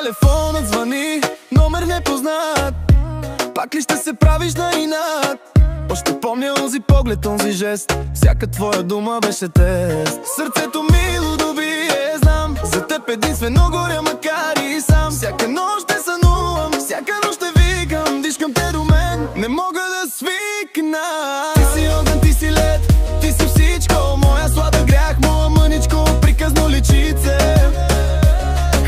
Телефонът звъни, номер непознат. Пак ли ще се правиш на инат? Още помня онзи поглед, онзи жест. Всяка твоя дума беше тест. Сърцето мило доби, знам. За теб единствено горя, макар и сам. Всяка нощ ще сънувам, всяка нощ ще викам. Дишкам те до мен, не мога да свикна. Ти си огън, ти си лед, ти си всичко. Моя сладък грях, моя мъничко, приказно личице.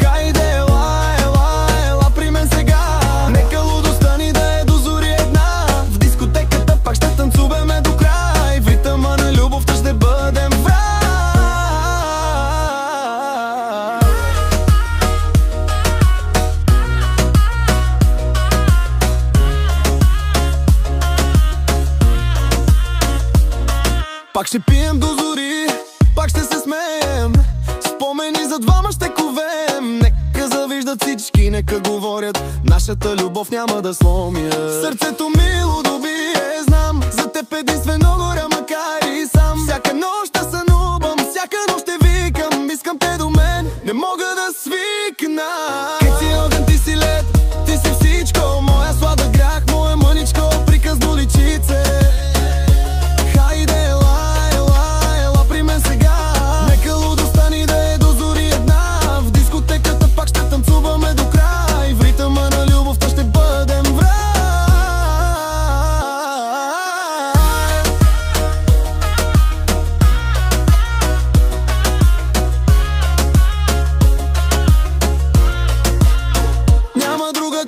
Хайде, ела при мен сега. Нека лудостта ни да е до зори една. В дискотеката пак ще танцуваме до край. В ритъма на любовта ще бъдем враг. Пак ще пием до зори, пак ще се смеем. Спомени за двама ще ковем. Нека завиждат всички, нека говорят. Нашата любов няма да сломя. Сърцето мило доби, знам. За теб единствено горя, макар и сам. Всяка нощ ще сънувам, всяка нощ ще викам. Искам те до мен, не мога да свикна. Ти си огън, ти си лед, ти си всичко. Моя сладък грях, моя мъничко, приказно личице.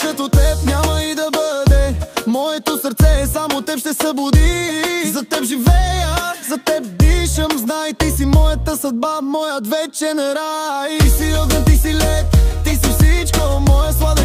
Като теб няма и да бъде. Моето сърце само теб ще събуди. За теб живея, за теб дишам. Знай, ти си моята съдба, моят вечен рай. Ти си огън, ти си лед, ти си всичко. Моя сладък